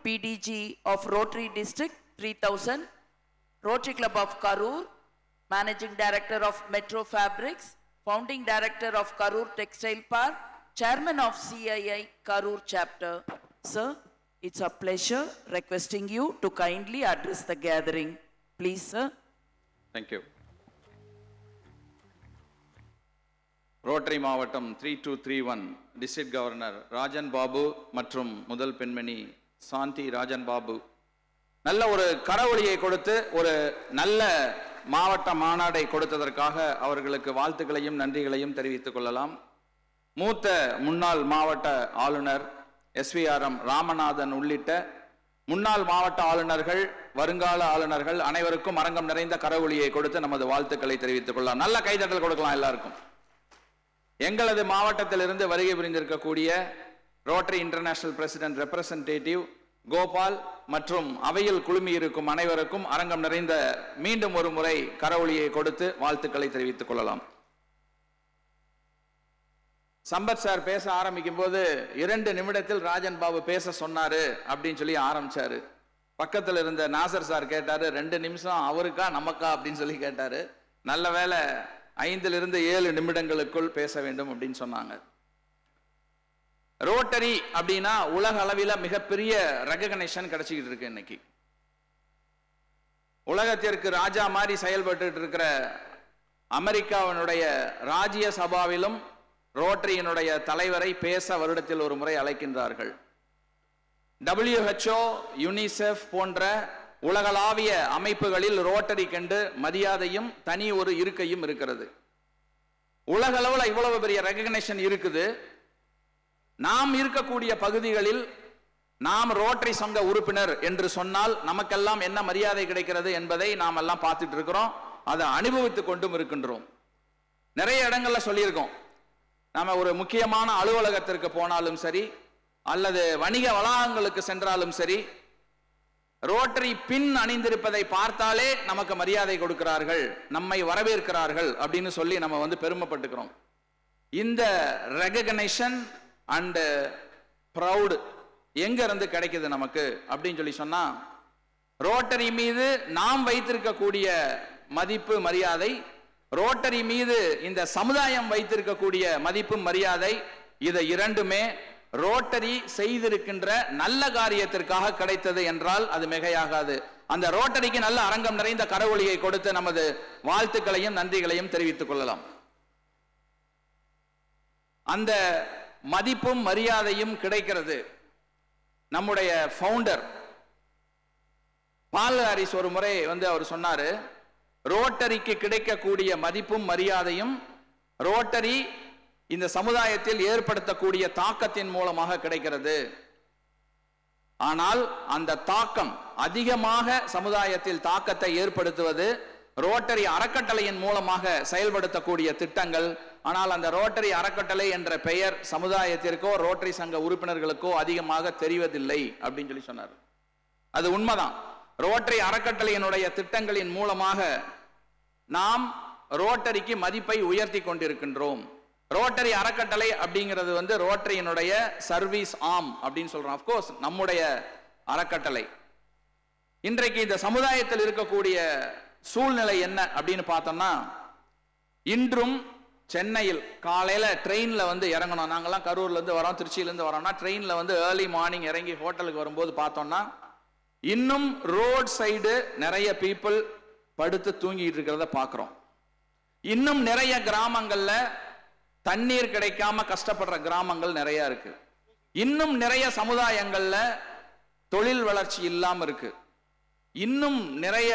PDG of Rotary District 3000, Rotary Club of Karur, Managing Director of Metro Fabrics, Founding Director of Karur Textile Park, Chairman of CII Karur Chapter. Sir, it's a pleasure requesting you to kindly address the gathering. Please, sir. Thank you. Rotary மாவட்டம் 3231 district governor Rajan Babu மற்றும் முதல் பெண்மணி சாந்தி ராஜன் பாபு நல்ல ஒரு கரவொலியை கொடுத்து ஒரு நல்ல மாவட்ட மாநாடை கொடுத்ததற்காக அவர்களுக்கு வாழ்த்துக்களையும் நன்றிகளையும் தெரிவித்துக் கொள்ளலாம். மூத்த முன்னாள் மாவட்ட ஆளுநர் SVRM ராமநாதன் உள்ளிட்ட முன்னாள் மாவட்ட ஆளுநர்கள், வருங்கால ஆளுநர்கள் அனைவருக்கும் அரங்கம் நிறைந்த கரவொலியை கொடுத்து நமது வாழ்த்துக்களை தெரிவித்துக் கொள்ளலாம். நல்ல கைதட்டல் கொடுக்கலாம் எல்லாருக்கும். எங்களது மாவட்டத்திலிருந்து வருகை புரிந்திருக்கக்கூடிய rotary international president representative Gopal மற்றும் அவையில் குழுமி இருக்கும் அனைவருக்கும் அரங்கம் நிறைந்த மீண்டும் ஒரு முறை கரவொலியை கொடுத்து வாழ்த்துக்களை தெரிவித்துக் கொள்ளலாம். சம்பத் சார் பேச ஆரம்பிக்கும் போது 2 நிமிடத்தில் ராஜன் பாபு பேச சொன்னாரு அப்படின்னு சொல்லி ஆரம்பிச்சாரு. பக்கத்தில் இருந்த நாசர் சார் கேட்டாரு, 2 நிமிஷம் அவருக்கா நமக்கா அப்படின்னு சொல்லி கேட்டாரு. நல்ல வேளை 5 to 7 நிமிடங்களுக்குள் பேச வேண்டும் அப்படின்னு சொன்னாங்க. ரோட்டரி அப்படின்னா உலக அளவில் மிகப்பெரிய ரெகக்னேஷன் கிடைச்சிக்கிட்டு இருக்கு. இன்னைக்கு உலகத்திற்கு ராஜா மாதிரி செயல்பட்டு இருக்கிற அமெரிக்காவினுடைய ராஜ்ய சபாவிலும் ரோட்டரியினுடைய தலைவரை பேச வருடத்தில் ஒரு முறை அழைக்கின்றார்கள். WHO, UNICEF போன்ற உலகளாவிய அமைப்புகளில் ரோட்டரி கண்டு மரியாதையும் தனி ஒரு இருக்கையும் இருக்கிறது. உலக அளவில் இவ்வளவு பெரிய ரெகக்னேஷன் இருக்குது. நாம் இருக்கக்கூடிய பகுதிகளில் நாம் ரோட்டரி சங்க உறுப்பினர் என்று சொன்னால் நமக்கெல்லாம் என்ன மரியாதை கிடைக்கிறது என்பதை நாம் எல்லாம் பார்த்துட்டு இருக்கிறோம். அதை அனுபவித்துக் கொண்டும் இருக்கின்றோம். நிறைய இடங்கள்ல சொல்லியிருக்கோம். நாம ஒரு முக்கியமான அலுவலகத்திற்கு போனாலும் சரி, அல்லது வணிக வளாகங்களுக்கு சென்றாலும் சரி, ரோட்டரி பின் அணிந்திருப்பதை பார்த்தாலே நமக்கு மரியாதை கொடுக்கிறார்கள், நம்மை வரவேற்கிறார்கள் அப்படின்னு சொல்லி நம்ம பெருமைப்பட்டுக்கிறோம். இந்த ரெகக்னேஷன் அண்ட் ப்ரௌட் எங்க இருந்து கிடைக்குது நமக்கு அப்படின்னு சொல்லி சொன்னா, ரோட்டரி மீது நாம் வைத்திருக்கக்கூடிய மதிப்பு மரியாதை, ரோட்டரி மீது இந்த சமுதாயம் வைத்திருக்கக்கூடிய மதிப்பு மரியாதை, இதை இரண்டுமே ரோட்டரி செய்திருக்கின்ற நல்ல காரியத்திற்காக கிடைத்தது என்றால் அது மிகையாகாது. அந்த ரோட்டரிக்கு நல்ல அரங்கம் நிறைந்த கரவொலியை கொடுத்து நமது வாழ்த்துக்களையும் நன்றிகளையும் தெரிவித்துக் கொள்ளலாம். அந்த மதிப்பும் மரியாதையும் கிடைக்கிறது. நம்முடைய ஃபவுண்டர் பால் ஹாரிஸ் ஒரு முறை அவர் சொன்னாரு, ரோட்டரிக்கு கிடைக்கக்கூடிய மதிப்பும் மரியாதையும் ரோட்டரி இந்த சமுதாயத்தில் ஏற்படுத்தக்கூடிய தாக்கத்தின் மூலமாக கிடைக்கிறது. ஆனால் அந்த தாக்கம் அதிகமாக சமுதாயத்தில் தாக்கத்தை ஏற்படுத்துவது ரோட்டரி அறக்கட்டளையின் மூலமாக செயல்படுத்தக்கூடிய திட்டங்கள். ஆனால் அந்த ரோட்டரி அறக்கட்டளை என்ற பெயர் சமுதாயத்திற்கோ ரோட்டரி சங்க உறுப்பினர்களுக்கோ அதிகமாக தெரிவதில்லை அப்படின்னு சொல்லி சொன்னார். அது உண்மைதான். ரோட்டரி அறக்கட்டளையினுடைய திட்டங்களின் மூலமாக நாம் ரோட்டரிக்கு மதிப்பை உயர்த்தி கொண்டிருக்கின்றோம். ரோட்டரி அறக்கட்டளை அப்படிங்கிறது ரோட்டரியினுடைய சர்வீஸ் ஆம் அப்படின்னு சொல்றோம். அப்கோர்ஸ் நம்முடைய அறக்கட்டளை. இன்றைக்கு இந்த சமுதாயத்தில் இருக்கக்கூடிய சூழ்நிலை என்ன அப்படின்னு பார்த்தோம்னா, இன்றும் சென்னையில் காலையில ட்ரெயின்ல இறங்கணும். நாங்கெல்லாம் கரூர்ல இருந்து வரோம், திருச்சியில இருந்து வரோம்னா ட்ரெயின்ல ஏர்லி மார்னிங் இறங்கி ஹோட்டலுக்கு வரும்போது பார்த்தோம்னா இன்னும் ரோட் சைடு நிறைய பீப்புள் படுத்து தூங்கிட்டு இருக்கிறத பார்க்கிறோம். இன்னும் நிறைய கிராமங்கள்ல தண்ணீர் கிடைக்காம கஷ்டப்படுற கிராமங்கள் நிறைய இருக்கு. இன்னும் நிறைய சமுதாயங்கள்ல தொழில் வளர்ச்சி இல்லாம இருக்கு. இன்னும் நிறைய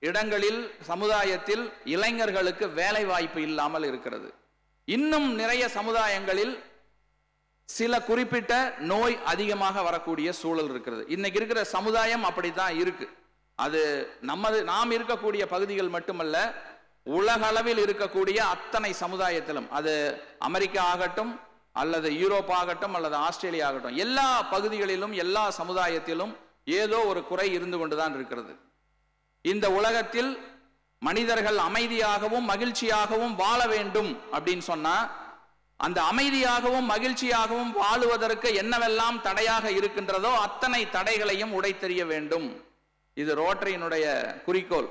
இடங்களில் சமுதாயத்தில் இளைஞர்களுக்கு வேலை வாய்ப்பு இல்லாமல் இருக்கிறது. இன்னும் நிறைய சமுதாயங்களில் சில குறிப்பிட்ட நோய் அதிகமாக வரக்கூடிய சூழல் இருக்கிறது. இன்னைக்கு இருக்கிற சமுதாயம் அப்படித்தான் இருக்கு. அது நாம் இருக்கக்கூடிய பகுதிகள் மட்டுமல்ல, உலக அளவில் இருக்கக்கூடிய அத்தனை சமுதாயத்திலும், அது அமெரிக்கா ஆகட்டும் அல்லது யூரோப் ஆகட்டும் அல்லது ஆஸ்திரேலியா ஆகட்டும், எல்லா பகுதிகளிலும் எல்லா சமுதாயத்திலும் ஏதோ ஒரு குறை இருந்து கொண்டுதான் இருக்கிறது. இந்த உலகத்தில் மனிதர்கள் அமைதியாகவும் மகிழ்ச்சியாகவும் வாழ வேண்டும் அப்படின்னு சொன்னா அந்த அமைதியாகவும் மகிழ்ச்சியாகவும் வாழுவதற்கு என்னவெல்லாம் தடையாக இருக்கின்றதோ அத்தனை தடைகளையும் உடைத்தெறிய வேண்டும். இது ரோட்டரியினுடைய குறிக்கோள்.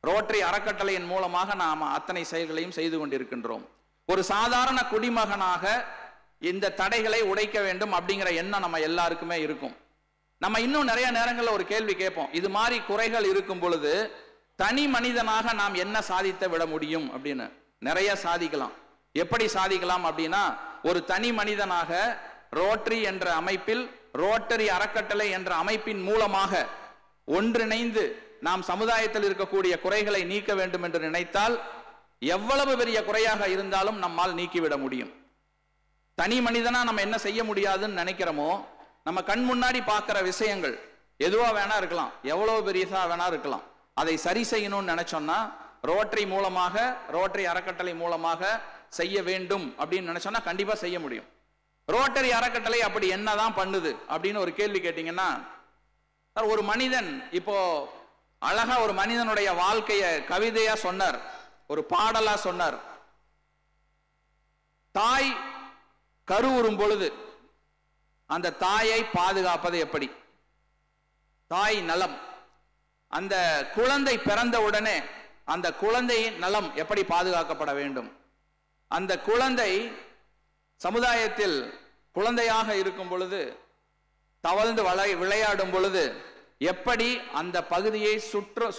ரோட்டரி அறக்கட்டளையின் மூலமாக நாம் அத்தனை செயல்களையும் செய்து கொண்டிருக்கின்றோம். ஒரு சாதாரண குடிமகனாக இந்த தடைகளை உடைக்க வேண்டும் அப்படிங்கிற எண்ணம் நம்ம எல்லாருக்குமே இருக்கும். நம்ம இன்னும் நிறைய நேரங்களில் ஒரு கேள்வி கேட்போம், இது மாதிரி குறைகள் இருக்கும் பொழுது தனி மனிதனாக நாம் என்ன சாதித்து விட முடியும் அப்படின்னு. நிறைய சாதிக்கலாம். எப்படி சாதிக்கலாம் அப்படின்னா, ஒரு தனி மனிதனாக ரோட்டரி என்ற அமைப்பில், ரோட்டரி அறக்கட்டளை என்ற அமைப்பின் மூலமாக ஒன்றிணைந்து நாம் சமுதாயத்தில் இருக்கக்கூடிய குறைகளை நீக்க வேண்டும் என்று நினைத்தால் எவ்வளவு பெரிய குறையாக இருந்தாலும் நம்மால் நீக்கிவிட முடியும். தனி மனிதனா நம்ம என்ன செய்ய முடியாதுன்னு நினைக்கிறோமோ, நம்ம கண் முன்னாடி பார்க்கிற விஷயங்கள் எதுவா வேணா இருக்கலாம், எவ்வளவு பெரியதா வேணா இருக்கலாம், அதை சரி செய்யணும்னு நினைச்சோம்னா ரோட்டரி மூலமாக, ரோட்டரி அறக்கட்டளை மூலமாக செய்ய வேண்டும் அப்படின்னு நினைச்சோம்னா கண்டிப்பா செய்ய முடியும். ரோட்டரி அறக்கட்டளை அப்படி என்னதான் பண்ணுது அப்படின்னு ஒரு கேள்வி கேட்டீங்கன்னா, ஒரு மனிதன் இப்போ அழகா ஒரு மனிதனுடைய வாழ்க்கைய கவிதையா சொன்னார், ஒரு பாடலா சொன்னார். தாய் கருவுறும் பொழுது அந்த தாயை பாதுகாப்பது எப்படி? தாய் நலம். அந்த குழந்தை பிறந்த உடனே அந்த குழந்தையின் நலம் எப்படி பாதுகாக்கப்பட வேண்டும்? அந்த குழந்தை சமுதாயத்தில் குழந்தையாக இருக்கும் பொழுது, தவழ்ந்து விளையாடும் பொழுது எப்படி அந்த பகுதியை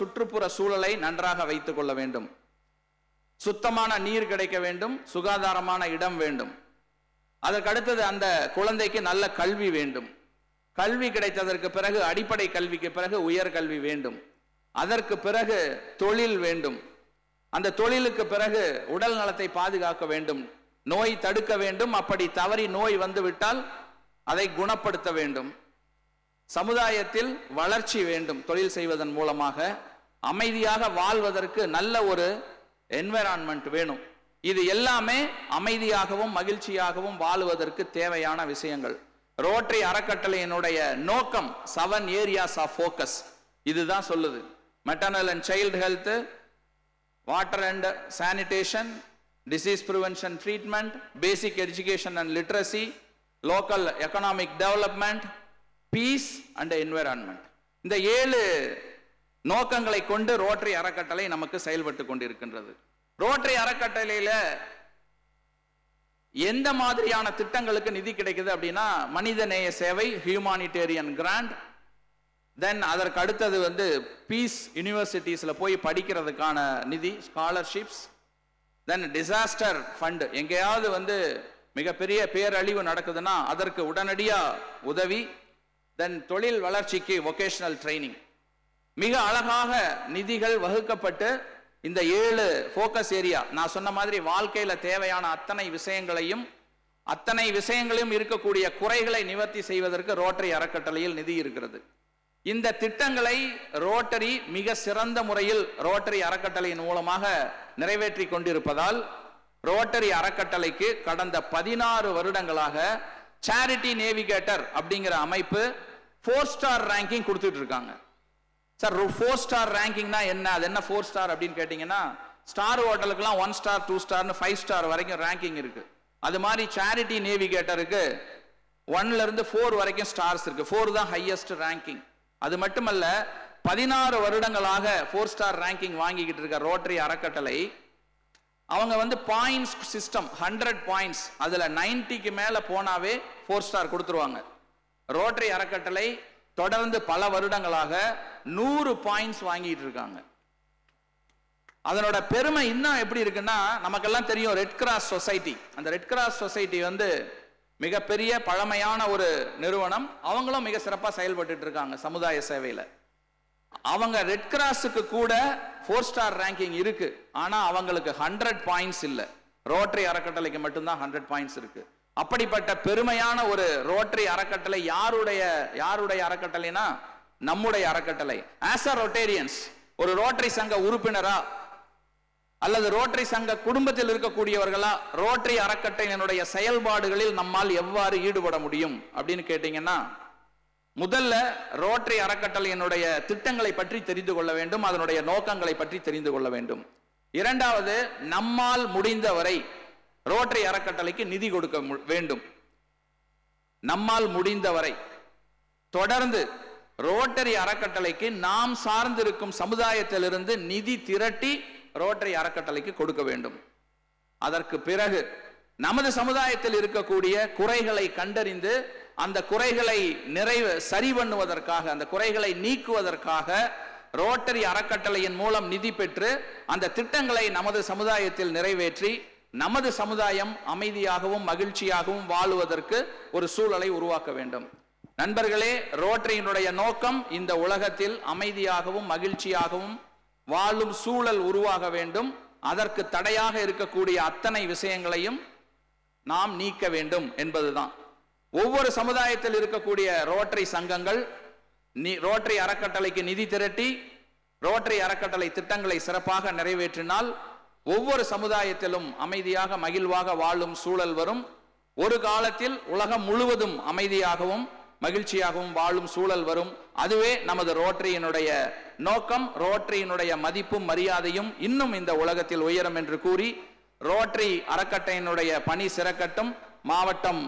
சுற்றுப்புற சூழலை நன்றாக வைத்துக் கொள்ள வேண்டும்? சுத்தமான நீர் கிடைக்க வேண்டும், சுகாதாரமான இடம் வேண்டும். அதற்கு அடுத்தது அந்த குழந்தைக்கு நல்ல கல்வி வேண்டும். கல்வி கிடைத்ததற்கு பிறகு, அடிப்படை கல்விக்கு பிறகு உயர்கல்வி வேண்டும். அதற்கு பிறகு தொழில் வேண்டும். அந்த தொழிலுக்கு பிறகு உடல் நலத்தை பாதுகாக்க வேண்டும், நோய் தடுக்க வேண்டும். அப்படி தவறி நோய் வந்து விட்டால் அதை குணப்படுத்த வேண்டும். சமுதாயத்தில் வளர்ச்சி வேண்டும். தொழில் செய்வதன் மூலமாக அமைதியாக வாழ்வதற்கு நல்ல ஒரு என்வைரான்மெண்ட் வேணும். இது எல்லாமே அமைதியாகவும் மகிழ்ச்சியாகவும் வாழுவதற்கு தேவையான விஷயங்கள். ரோட்டரி அறக்கட்டளையினுடைய நோக்கம் 7 ஏரியாஸ் ஆஃப் ஃபோக்கஸ் இதுதான் சொல்லுது. Maternal and child health, water and sanitation, disease prevention treatment, basic education and literacy, local economic development, peace and environment. இந்த 7 நோக்கங்களை கொண்டு ரோட்டரி அறக்கட்டளை நமக்கு செயல்பட்டு கொண்டிருக்கின்றது. ரோட்டரி அறக்கட்டளையில எந்த மாதிரியான திட்டங்களுக்கு நிதி கிடைக்குது அப்படின்னா, மனிதநேய சேவை, ஹியூமானிடேரியன் கிராண்ட், தென் அதற்கு அடுத்தது பீஸ் யூனிவர்சிட்டிஸ்ல போய் படிக்கிறதுக்கான நிதி, ஸ்காலர்ஷிப்ஸ், தென் டிசாஸ்டர் ஃபண்ட், எங்கேயாவது மிகப்பெரிய பேரழிவு நடக்குதுன்னா அதற்கு உடனடியா உதவி, தென் தொழில் வளர்ச்சிக்கு வொகேஷனல் ட்ரைனிங். மிக அழகாக நிதிகள் வகுக்கப்பட்டு இந்த 7 ஃபோக்கஸ் ஏரியா, நான் சொன்ன மாதிரி வாழ்க்கையில தேவையான அத்தனை விஷயங்களையும் இருக்கக்கூடிய குறைகளை நிவர்த்தி செய்வதற்கு ரோட்டரி அறக்கட்டளையில் நிதி இருக்கிறது. இந்த திட்டங்களை ரோட்டரி மிக சிறந்த முறையில் ரோட்டரி அறக்கட்டளையின் மூலமாக நிறைவேற்றி கொண்டிருப்பதால் ரோட்டரி அறக்கட்டளைக்கு கடந்த 16 வருடங்களாக சேரிட்டி நேவிகேட்டர் அப்படிங்கிற அமைப்பு 4 ஸ்டார் ரேங்கிங் கொடுத்துட்டு இருக்காங்க. சார் 4 ஸ்டார் ரேங்கிங்னா என்ன? அது என்ன 4 ஸ்டார் அப்படின்னு கேட்டீங்கன்னா, ஸ்டார் ஹோட்டலுக்குலாம் 1 ஸ்டார் 2 ஸ்டார்னு 5 ஸ்டார் வரைக்கும் ரேங்கிங் இருக்கு. அது மாதிரி சேரிட்டி நேவிகேட்டருக்கு 1ல இருந்து 4 வரைக்கும் ஸ்டார்ஸ் இருக்கு. 4 தான் ஹையஸ்ட் ரேங்கிங். அது மட்டுமல்ல, 16 வருடங்களாக 4 ஸ்டார் ரேங்கிங் வாங்கிக்கிட்டு இருக்க ரோட்டரி அறக்கட்டளை, அவங்க பாயிண்ட்ஸ் சிஸ்டம், 100 பாயிண்ட்ஸ், அதுல 90க்கு மேல போனாவே 4 ஸ்டார் கொடுத்துருவாங்க. ரோட்டரி அறக்கட்டளை தொடர்ந்து பல வருடங்களாக 100 பாயிண்ட்ஸ் வாங்கிட்டு இருக்காங்க. அதனோட பெருமை இன்னும் எப்படி இருக்குன்னா, நமக்கெல்லாம் தெரியும் ரெட் கிராஸ் சொசைட்டி. அந்த ரெட் கிராஸ் சொசைட்டி மிகப்பெரிய பழமையான ஒரு நிறுவனம். அவங்களும் மிக சிறப்பாக செயல்பட்டு இருக்காங்க சமுதாய சேவையில. அவங்க ரெட் கிராஸுக்கு கூட 4 ஸ்டார் ரேங்கிங் இருக்கு. ஆனா அவங்களுக்கு 100 பாயிண்ட்ஸ் இல்ல. ரோட்டரி அறக்கட்டளைக்கு மட்டும்தான் 100 பாயிண்ட்ஸ் இருக்கு. அப்படிப்பட்ட பெருமையான ஒரு ரோட்டரி அறக்கட்டளை யாருடைய அறக்கட்டளைனா நம்முடைய அறக்கட்டளை. ஆஸ் அ ரோட்டேரியன்ஸ், ஒரு ரோட்டரி சங்க உறுப்பினரா அல்லது ரோட்டரி சங்க குடும்பத்தில் இருக்கக்கூடியவர்களா ரோட்டரி அறக்கட்டளையினுடைய செயல்பாடுகளில் நம்மால் எவ்வாறு ஈடுபட முடியும் அப்படின்னு கேட்டீங்கன்னா, முதல்ல ரோட்டரி அறக்கட்டளையினுடைய திட்டங்களை பற்றி தெரிந்து கொள்ள வேண்டும், அதனுடைய நோக்கங்களை பற்றி தெரிந்து கொள்ள வேண்டும். இரண்டாவது, நம்மால் முடிந்தவரை ரோட்டரி அறக்கட்டளைக்கு நிதி கொடுக்க வேண்டும். நம்மால் முடிந்தவரை தொடர்ந்து ரோட்டரி அறக்கட்டளைக்கு நாம் சார்ந்திருக்கும் சமுதாயத்திலிருந்து நிதி திரட்டி ரோட்டரி அறக்கட்டளைக்கு கொடுக்க வேண்டும். அதற்கு பிறகு நமது சமுதாயத்தில் இருக்கக்கூடிய குறைகளை கண்டறிந்து அந்த குறைகளை சரி பண்ணுவதற்காக, அந்த குறைகளை நீக்குவதற்காக ரோட்டரி அறக்கட்டளையின் மூலம் நிதி பெற்று அந்த திட்டங்களை நமது சமுதாயத்தில் நிறைவேற்றி நமது சமுதாயம் அமைதியாகவும் மகிழ்ச்சியாகவும் வாழுவதற்கு ஒரு சூழலை உருவாக்க வேண்டும். நண்பர்களே, ரோட்டரியினுடைய நோக்கம் இந்த உலகத்தில் அமைதியாகவும் மகிழ்ச்சியாகவும் வாழும் சூழல் உருவாக வேண்டும். அதற்கு தடையாக இருக்கக்கூடிய அத்தனை விஷயங்களையும் நாம் நீக்க வேண்டும் என்பதுதான். ஒவ்வொரு சமுதாயத்தில் இருக்கக்கூடிய ரோட்டரி சங்கங்கள் ரோட்டரி அறக்கட்டளைக்கு நிதி திரட்டி ரோட்டரி அறக்கட்டளை திட்டங்களை சிறப்பாக நிறைவேற்றினால் ஒவ்வொரு சமுதாயத்திலும் அமைதியாக மகிழ்வாக வாழும் சூழல் வரும். ஒரு காலத்தில் உலகம் முழுவதும் அமைதியாகவும் மகிழ்ச்சியாகவும் வாழும் சூழல் வரும். அதுவே நமது ரோட்டரியினுடைய நோக்கம். ரோட்டரியினுடைய மதிப்பும் மரியாதையும் இன்னும் இந்த உலகத்தில் உயரும் என்று கூறி ரோட்டரி அறக்கட்டளையினுடைய பணி சிறக்கட்டும். மாவட்டம்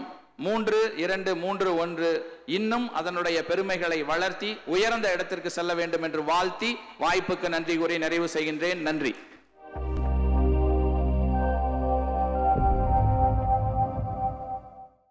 3-2-3-1 இன்னும் அதனுடைய பெருமைகளை வளர்த்தி உயர்ந்த இடத்திற்கு செல்ல வேண்டும் என்று வாழ்த்தி வாய்ப்புக்கு நன்றி கூறி நிறைவு செய்கின்றேன். நன்றி.